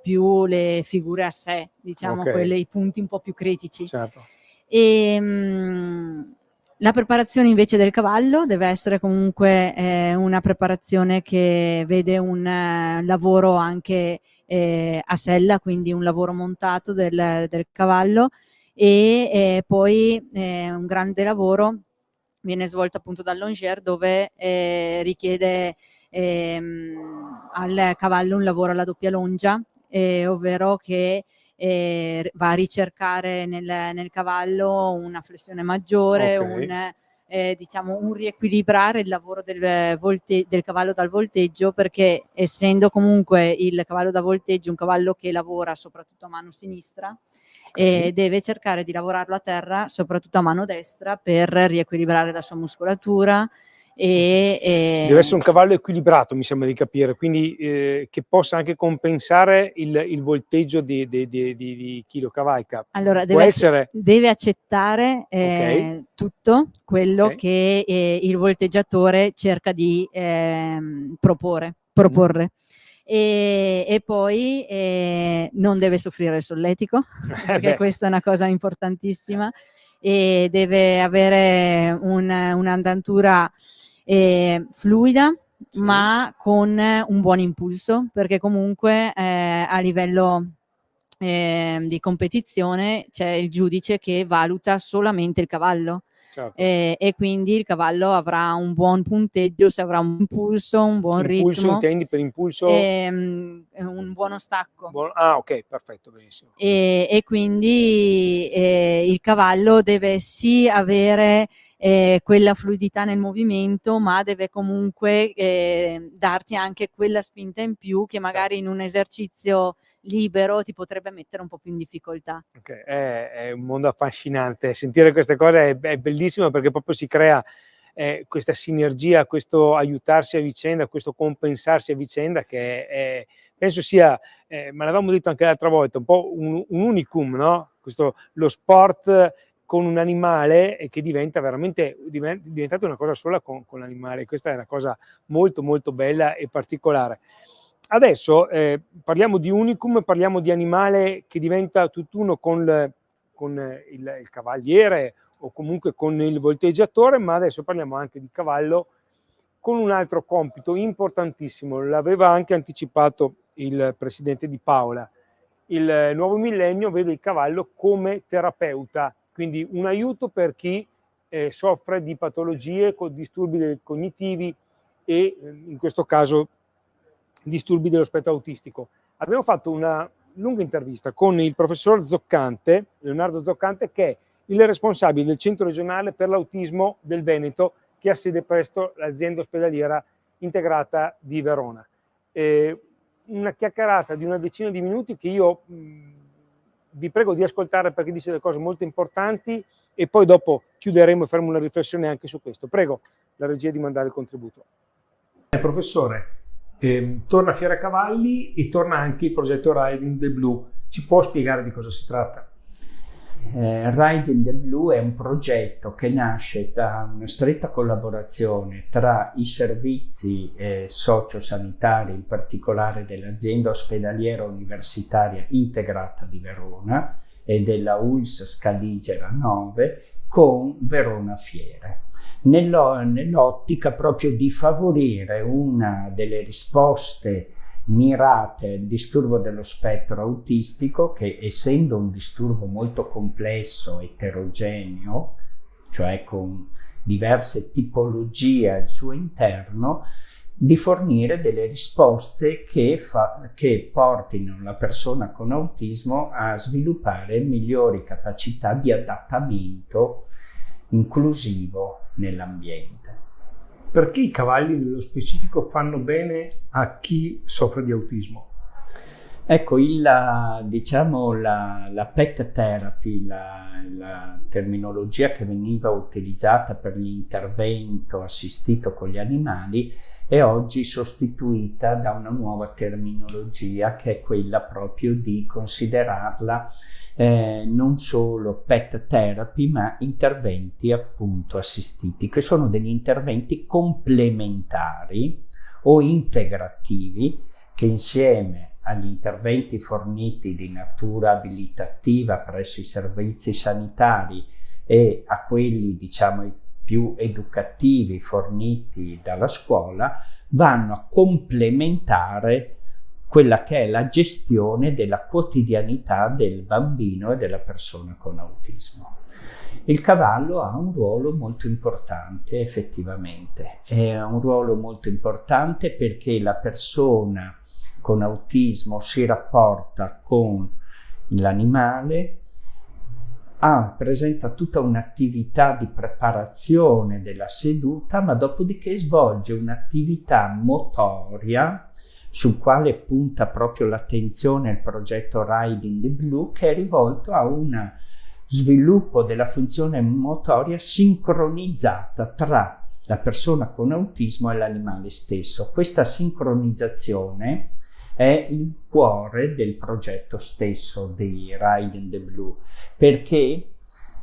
più le figure a sé, diciamo, i punti un po' più critici. Certo. La preparazione invece del cavallo deve essere comunque una preparazione che vede un lavoro anche a sella, quindi un lavoro montato del cavallo, e poi un grande lavoro viene svolto appunto dal longier, dove richiede al cavallo un lavoro alla doppia longia, ovvero che va a ricercare nel cavallo una flessione maggiore, diciamo un riequilibrare il lavoro del cavallo dal volteggio, perché essendo comunque il cavallo da volteggio un cavallo che lavora soprattutto a mano sinistra, deve cercare di lavorarlo a terra soprattutto a mano destra per riequilibrare la sua muscolatura. Deve essere un cavallo equilibrato, mi sembra di capire, quindi che possa anche compensare il volteggio di chi lo cavalca. Allora deve accettare tutto quello che il volteggiatore cerca di proporre. E poi non deve soffrire il solletico, perché questa è una cosa importantissima, e deve avere un'andatura fluida, ma con un buon impulso, perché comunque a livello di competizione c'è il giudice che valuta solamente il cavallo. Certo. E quindi il cavallo avrà un buon punteggio se avrà un impulso, un buon ritmo. Impulso intendi per impulso? Un buono stacco. Ok, perfetto, benissimo. E quindi il cavallo deve sì avere quella fluidità nel movimento, ma deve comunque darti anche quella spinta in più che magari in un esercizio libero ti potrebbe mettere un po' più in difficoltà. È un mondo affascinante, sentire queste cose è bellissimo, perché proprio si crea questa sinergia, questo aiutarsi a vicenda, questo compensarsi a vicenda, che penso sia, ma l'avevamo detto anche l'altra volta, un po' un unicum, no? Lo sport con un animale, e che diventa veramente diventata una cosa sola con l'animale. Questa è una cosa molto molto bella e particolare. Adesso parliamo di unicum, parliamo di animale che diventa tutt'uno con il cavaliere o comunque con il volteggiatore, ma adesso parliamo anche di cavallo con un altro compito importantissimo. L'aveva anche anticipato il presidente Di Paola. Il nuovo millennio vede il cavallo come terapeuta, quindi un aiuto per chi soffre di patologie, con disturbi cognitivi e in questo caso disturbi dello spettro autistico. Abbiamo fatto una lunga intervista con il professor Zoccante, Leonardo Zoccante, che è il responsabile del centro regionale per l'autismo del Veneto, che ha sede presso l'azienda ospedaliera integrata di Verona. Una chiacchierata di una decina di minuti che io vi prego di ascoltare, perché dice delle cose molto importanti, e poi dopo chiuderemo e faremo una riflessione anche su questo. Prego la regia di mandare il contributo. Professore, torna Fiera Cavalli e torna anche il progetto Riding the Blue. Ci può spiegare di cosa si tratta? Riding the Blue è un progetto che nasce da una stretta collaborazione tra i servizi sociosanitari, in particolare dell'azienda ospedaliera universitaria integrata di Verona e della ULSS Scaligera 9, con Verona Fiere, nell'ottica proprio di favorire una delle risposte mirate al disturbo dello spettro autistico, che essendo un disturbo molto complesso, eterogeneo, cioè con diverse tipologie al suo interno, di fornire delle risposte che portino la persona con autismo a sviluppare migliori capacità di adattamento inclusivo nell'ambiente. Perché i cavalli nello specifico fanno bene a chi soffre di autismo? Ecco, diciamo la pet therapy, la terminologia che veniva utilizzata per l'intervento assistito con gli animali, è oggi sostituita da una nuova terminologia che è quella proprio di considerarla non solo pet therapy, ma interventi appunto assistiti, che sono degli interventi complementari o integrativi che insieme agli interventi forniti di natura abilitativa presso i servizi sanitari e a quelli, diciamo, più educativi forniti dalla scuola, vanno a complementare quella che è la gestione della quotidianità del bambino e della persona con autismo. Il cavallo ha un ruolo molto importante, effettivamente, è un ruolo molto importante perché la persona con autismo si rapporta con l'animale, presenta tutta un'attività di preparazione della seduta, ma dopodiché svolge un'attività motoria sul quale punta proprio l'attenzione il progetto Riding the Blue, che è rivolto a un sviluppo della funzione motoria sincronizzata tra la persona con autismo e l'animale stesso. Questa sincronizzazione è il cuore del progetto stesso di Riding the Blue, perché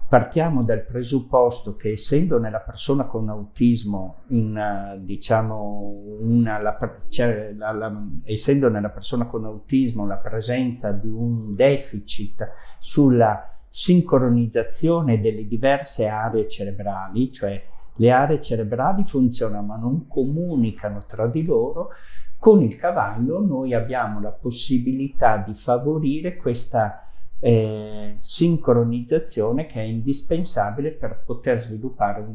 partiamo dal presupposto che essendo nella persona con autismo essendo nella persona con autismo la presenza di un deficit sulla sincronizzazione delle diverse aree cerebrali, cioè le aree cerebrali funzionano ma non comunicano tra di loro, con il cavallo noi abbiamo la possibilità di favorire questa sincronizzazione che è indispensabile per poter sviluppare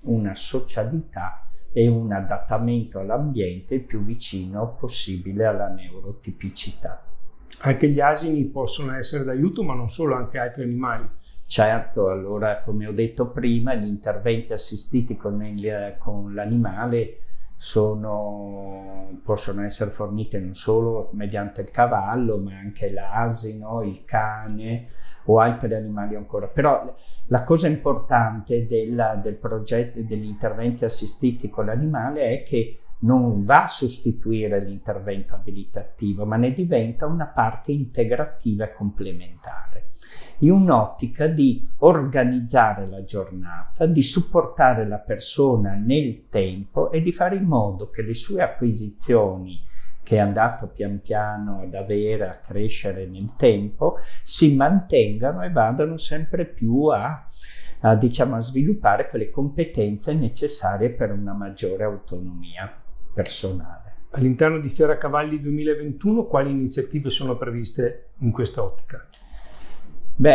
una socialità e un adattamento all'ambiente il più vicino possibile alla neurotipicità. Anche gli asini possono essere d'aiuto, ma non solo, anche altri animali. Certo, allora come ho detto prima, gli interventi assistiti con l'animale possono essere forniti non solo mediante il cavallo, ma anche l'asino, il cane o altri animali ancora. Però la cosa importante del progetto degli interventi assistiti con l'animale è che non va a sostituire l'intervento abilitativo, ma ne diventa una parte integrativa e complementare, in un'ottica di organizzare la giornata, di supportare la persona nel tempo e di fare in modo che le sue acquisizioni, che è andato pian piano ad avere, a crescere nel tempo, si mantengano e vadano sempre più a sviluppare quelle competenze necessarie per una maggiore autonomia personale. All'interno di Fiera Cavalli 2021, quali iniziative sono previste in questa ottica?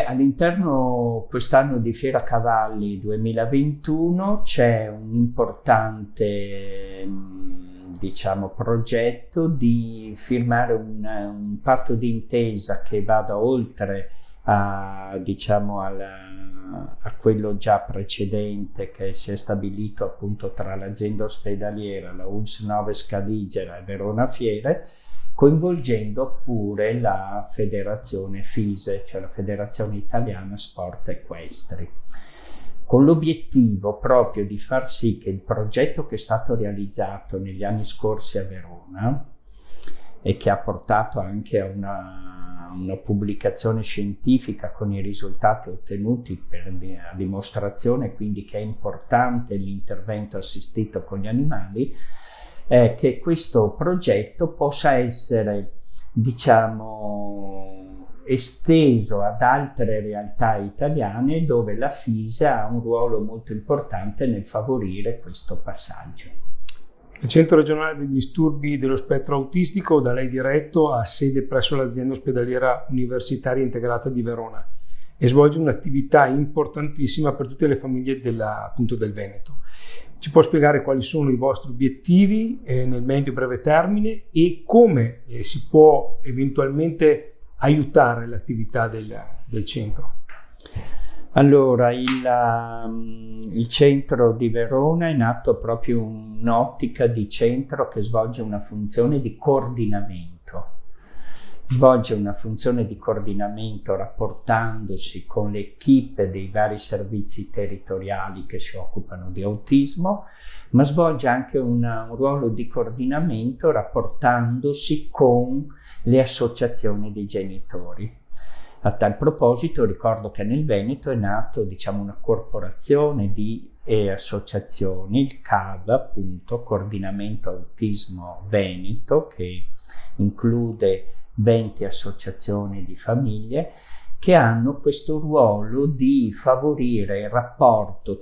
All'interno quest'anno di Fiera Cavalli 2021 c'è un importante progetto di firmare un patto d'intesa che vada oltre a quello già precedente che si è stabilito appunto tra l'azienda ospedaliera, la ULSS Nove Scaligera e Verona Fiere, coinvolgendo pure la federazione FISE, cioè la Federazione Italiana Sport Equestri, con l'obiettivo proprio di far sì che il progetto che è stato realizzato negli anni scorsi a Verona e che ha portato anche a una pubblicazione scientifica con i risultati ottenuti a dimostrazione quindi che è importante l'intervento assistito con gli animali, che questo progetto possa essere esteso ad altre realtà italiane dove la FISE ha un ruolo molto importante nel favorire questo passaggio. Il Centro regionale degli disturbi dello spettro autistico, da lei diretto, ha sede presso l'azienda ospedaliera universitaria integrata di Verona e svolge un'attività importantissima per tutte le famiglie appunto del Veneto. Ci può spiegare quali sono i vostri obiettivi nel medio e breve termine e come si può eventualmente aiutare l'attività del centro? Allora, il centro di Verona è nato proprio un'ottica di centro che svolge una funzione di coordinamento svolge una funzione di coordinamento rapportandosi con le equipe dei vari servizi territoriali che si occupano di autismo, ma svolge anche un ruolo di coordinamento rapportandosi con le associazioni dei genitori. A tal proposito ricordo che nel Veneto è nato, una corporazione di associazioni, il CAV, appunto, Coordinamento Autismo Veneto, che include 20 associazioni di famiglie che hanno questo ruolo di favorire il rapporto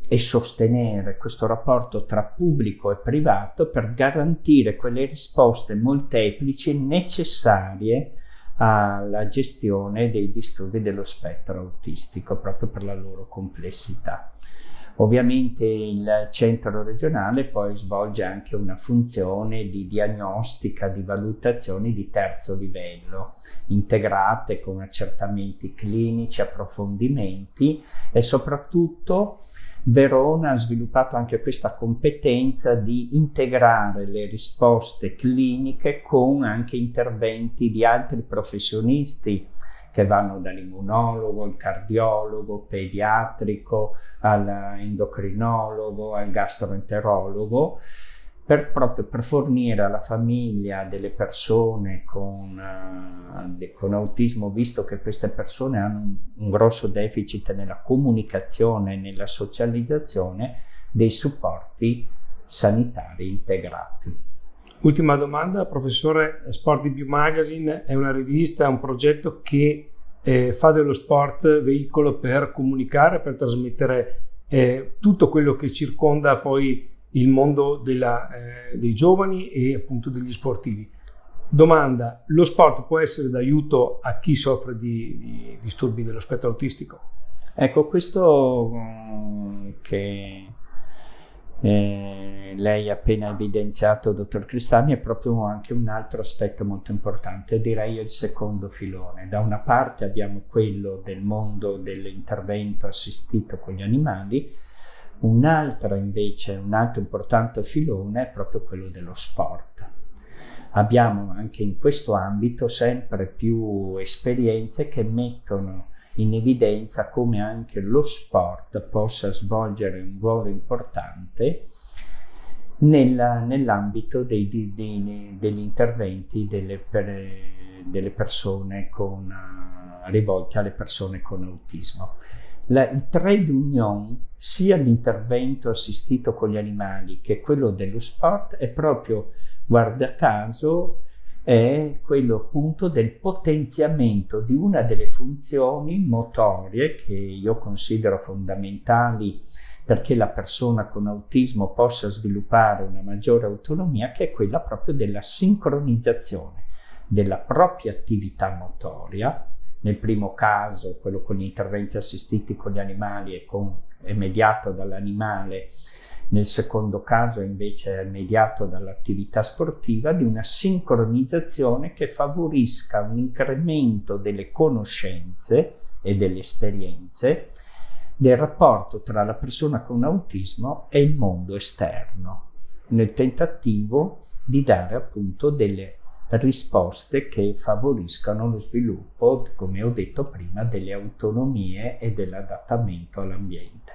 e sostenere questo rapporto tra pubblico e privato per garantire quelle risposte molteplici necessarie alla gestione dei disturbi dello spettro autistico, proprio per la loro complessità. Ovviamente il centro regionale poi svolge anche una funzione di diagnostica, di valutazioni di terzo livello, integrate con accertamenti clinici, approfondimenti, e soprattutto Verona ha sviluppato anche questa competenza di integrare le risposte cliniche con anche interventi di altri professionisti che vanno dall'immunologo, al cardiologo, pediatrico, all'endocrinologo, al gastroenterologo, proprio per fornire alla famiglia delle persone con autismo, visto che queste persone hanno un grosso deficit nella comunicazione e nella socializzazione, dei supporti sanitari integrati. Ultima domanda, professore. Sport di Più Magazine è una rivista, un progetto che fa dello sport veicolo per comunicare, per trasmettere tutto quello che circonda poi il mondo dei giovani e appunto degli sportivi. Domanda: lo sport può essere d'aiuto a chi soffre di disturbi dello spettro autistico? Ecco, questo che lei ha appena evidenziato, dottor Cristani, è proprio anche un altro aspetto molto importante, direi il secondo filone. Da una parte abbiamo quello del mondo dell'intervento assistito con gli animali, un altro importante filone è proprio quello dello sport. Abbiamo anche in questo ambito sempre più esperienze che mettono in evidenza come anche lo sport possa svolgere un ruolo importante nell'ambito degli interventi delle persone rivolti alle persone con autismo. Il trade union, sia l'intervento assistito con gli animali che quello dello sport, è proprio, guarda caso, è quello appunto del potenziamento di una delle funzioni motorie che io considero fondamentali perché la persona con autismo possa sviluppare una maggiore autonomia, che è quella proprio della sincronizzazione della propria attività motoria. Nel primo caso, quello con gli interventi assistiti con gli animali, è mediato dall'animale. Nel secondo caso invece è mediato dall'attività sportiva, di una sincronizzazione che favorisca un incremento delle conoscenze e delle esperienze del rapporto tra la persona con autismo e il mondo esterno, nel tentativo di dare appunto delle risposte che favoriscano lo sviluppo, come ho detto prima, delle autonomie e dell'adattamento all'ambiente.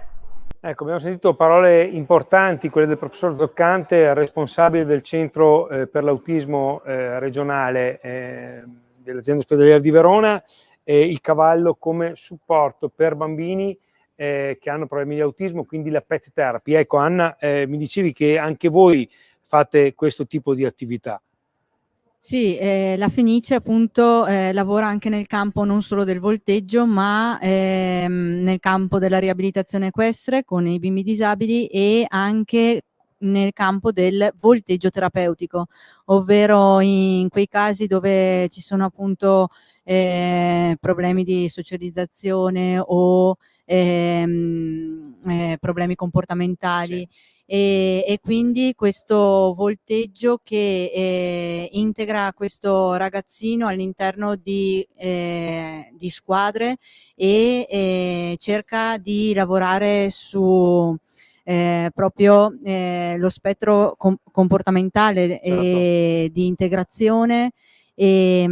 Ecco, abbiamo sentito parole importanti, quelle del professor Zoccante, responsabile del centro per l'autismo regionale dell'azienda ospedaliera di Verona, il cavallo come supporto per bambini che hanno problemi di autismo, quindi la pet therapy. Ecco, Anna, mi dicevi che anche voi fate questo tipo di attività. Sì, la Fenice appunto lavora anche nel campo non solo del volteggio, ma nel campo della riabilitazione equestre con i bimbi disabili e anche nel campo del volteggio terapeutico, ovvero in quei casi dove ci sono appunto problemi di socializzazione o problemi comportamentali. Sì. E quindi questo volteggio che integra questo ragazzino all'interno di squadre e cerca di lavorare su proprio lo spettro comportamentale, certo, e di integrazione e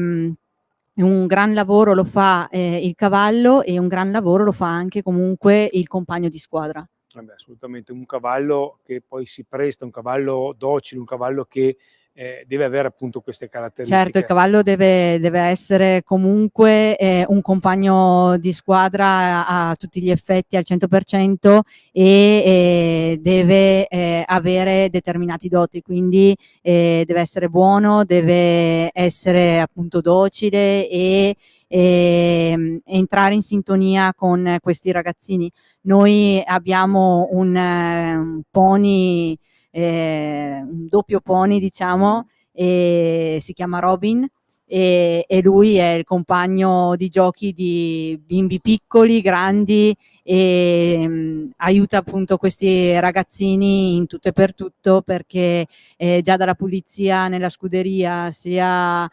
un gran lavoro lo fa il cavallo e un gran lavoro lo fa anche comunque il compagno di squadra. Vabbè, assolutamente, un cavallo che poi si presta, un cavallo docile, un cavallo che deve avere appunto queste caratteristiche. Certo, il cavallo deve essere comunque un compagno di squadra a tutti gli effetti al 100% e deve avere determinati doti, quindi deve essere buono, deve essere appunto docile e entrare in sintonia con questi ragazzini. Noi abbiamo un pony, un doppio pony diciamo, e si chiama Robin e lui è il compagno di giochi di bimbi piccoli, grandi e aiuta appunto questi ragazzini in tutto e per tutto, perché già dalla pulizia nella scuderia sia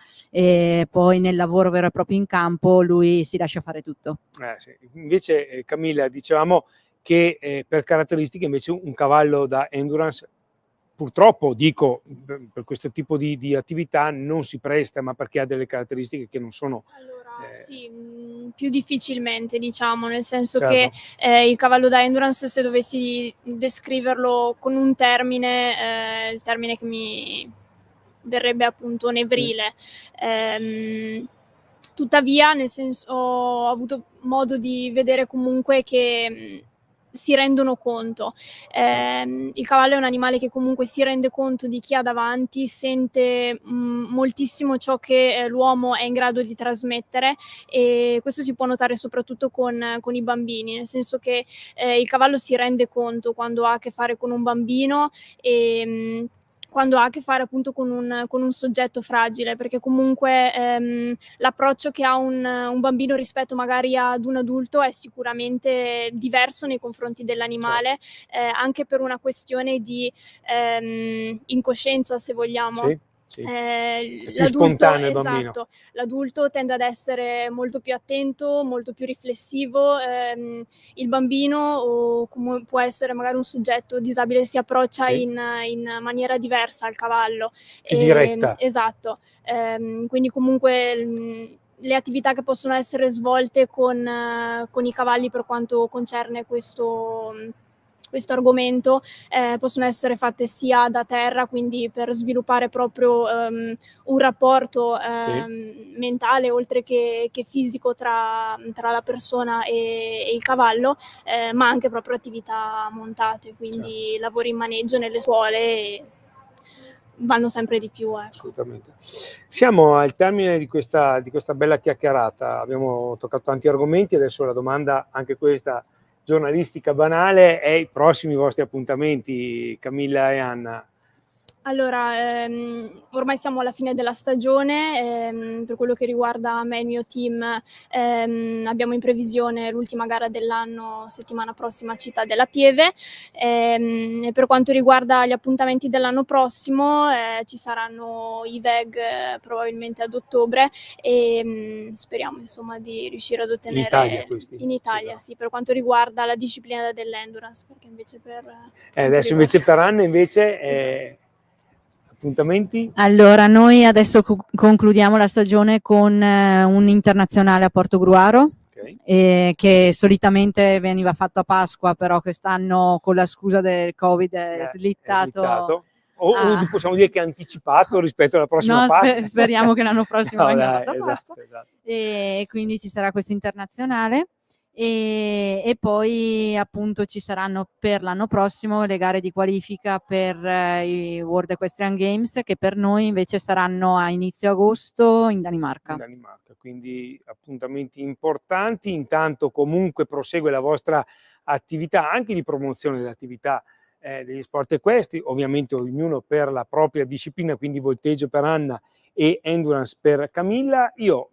poi nel lavoro vero e proprio in campo lui si lascia fare tutto. Sì. Invece Camilla, dicevamo che per caratteristiche invece un cavallo da endurance, purtroppo dico, per questo tipo di attività non si presta, ma perché ha delle caratteristiche che non sono... Allora, sì, più difficilmente diciamo, nel senso Certo. che il cavallo da endurance, se dovessi descriverlo con un termine, il termine che mi verrebbe appunto nevrile. Tuttavia, nel senso, ho avuto modo di vedere comunque che si rendono conto. Il cavallo è un animale che comunque si rende conto di chi ha davanti, sente moltissimo ciò che l'uomo è in grado di trasmettere, e questo si può notare soprattutto con i bambini, nel senso che il cavallo si rende conto quando ha a che fare con un bambino e quando ha a che fare appunto con un soggetto fragile, perché comunque l'approccio che ha un bambino rispetto magari ad un adulto è sicuramente diverso nei confronti dell'animale, anche per una questione di incoscienza, se vogliamo. Sì, sì. È più L'adulto, spontaneo il bambino. esatto, l'adulto tende ad essere molto più attento, molto più riflessivo, il bambino o può essere magari un soggetto disabile, si approccia Sì. in maniera diversa al cavallo. Più diretta. Esatto, quindi comunque le attività che possono essere svolte con i cavalli per quanto concerne questo argomento possono essere fatte sia da terra, quindi per sviluppare proprio un rapporto mentale oltre che fisico tra la persona e il cavallo, ma anche proprio attività montate, quindi lavori in maneggio nelle scuole e vanno sempre di più. Ecco. Assolutamente. Siamo al termine di questa bella chiacchierata, abbiamo toccato tanti argomenti, adesso la domanda, anche questa giornalistica banale, è i prossimi vostri appuntamenti, Camilla e Anna. Allora, ormai siamo alla fine della stagione, per quello che riguarda me e il mio team, abbiamo in previsione l'ultima gara dell'anno settimana prossima a Città della Pieve, e per quanto riguarda gli appuntamenti dell'anno prossimo ci saranno i VEG probabilmente ad ottobre e speriamo insomma di riuscire ad ottenere In Italia questi? In Italia, sì, per quanto riguarda la disciplina dell'endurance, perché invece adesso invece per Anna invece esatto. Appuntamenti? Allora, noi adesso concludiamo la stagione con un internazionale a Portogruaro, che solitamente veniva fatto a Pasqua, però quest'anno con la scusa del Covid è slittato. O possiamo dire che è anticipato rispetto alla prossima Pasqua? Speriamo che l'anno prossimo venga fatto a esatto, Pasqua. esatto. E quindi ci sarà questo internazionale. E poi appunto ci saranno per l'anno prossimo le gare di qualifica per i World Equestrian Games, che per noi invece saranno a inizio agosto in Danimarca. In Danimarca, quindi appuntamenti importanti. Intanto comunque prosegue la vostra attività anche di promozione dell'attività degli sport equestri, ovviamente ognuno per la propria disciplina, quindi volteggio per Anna e endurance per Camilla. Io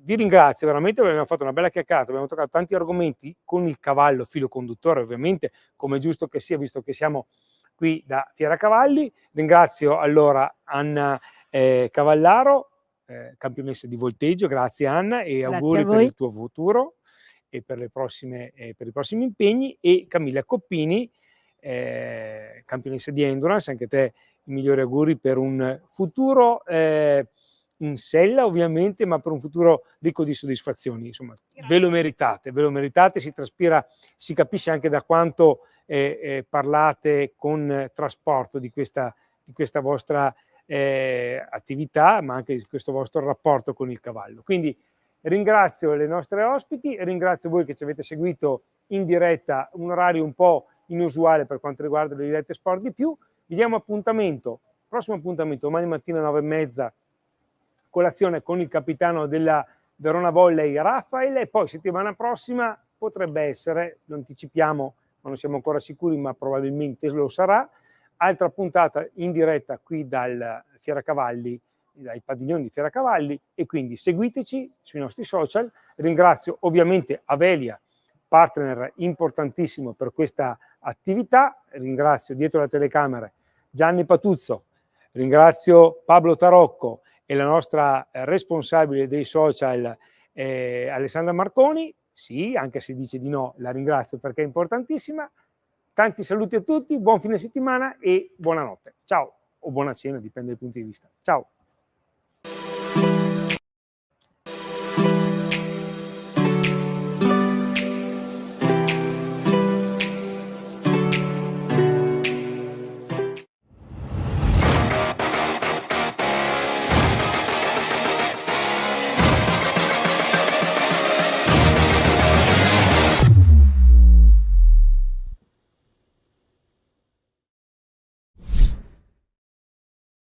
vi ringrazio veramente, abbiamo fatto una bella chiacchierata, abbiamo toccato tanti argomenti con il cavallo filo conduttore, ovviamente, come è giusto che sia, visto che siamo qui da Fiera Cavalli. Ringrazio allora Anna Cavallaro, campionessa di volteggio, grazie Anna e Grazie auguri a voi. per il tuo futuro e per i prossimi impegni, e Camilla Coppini, campionessa di endurance, anche te i migliori auguri per un futuro in sella ovviamente, ma per un futuro ricco di soddisfazioni. Insomma, ve lo meritate, si traspira, si capisce anche da quanto parlate con trasporto di questa vostra attività, ma anche di questo vostro rapporto con il cavallo. Quindi ringrazio le nostre ospiti, ringrazio voi che ci avete seguito in diretta, un orario un po' inusuale per quanto riguarda le dirette Sport di Più. Vi diamo appuntamento, prossimo appuntamento domani mattina alle 9:30, colazione con il capitano della Verona Volley Raffaele, e poi settimana prossima potrebbe essere, lo anticipiamo ma non siamo ancora sicuri, ma probabilmente lo sarà, altra puntata in diretta qui dal Fieracavalli, dai padiglioni di Fieracavalli, e quindi seguiteci sui nostri social. Ringrazio ovviamente Avelia, partner importantissimo per questa attività, ringrazio dietro le telecamere Gianni Patuzzo, ringrazio Pablo Tarocco e la nostra responsabile dei social Alessandra Marconi. Sì, anche se dice di no, la ringrazio perché è importantissima. Tanti saluti a tutti, buon fine settimana e buonanotte. Ciao, o buona cena, dipende dai punti di vista. Ciao.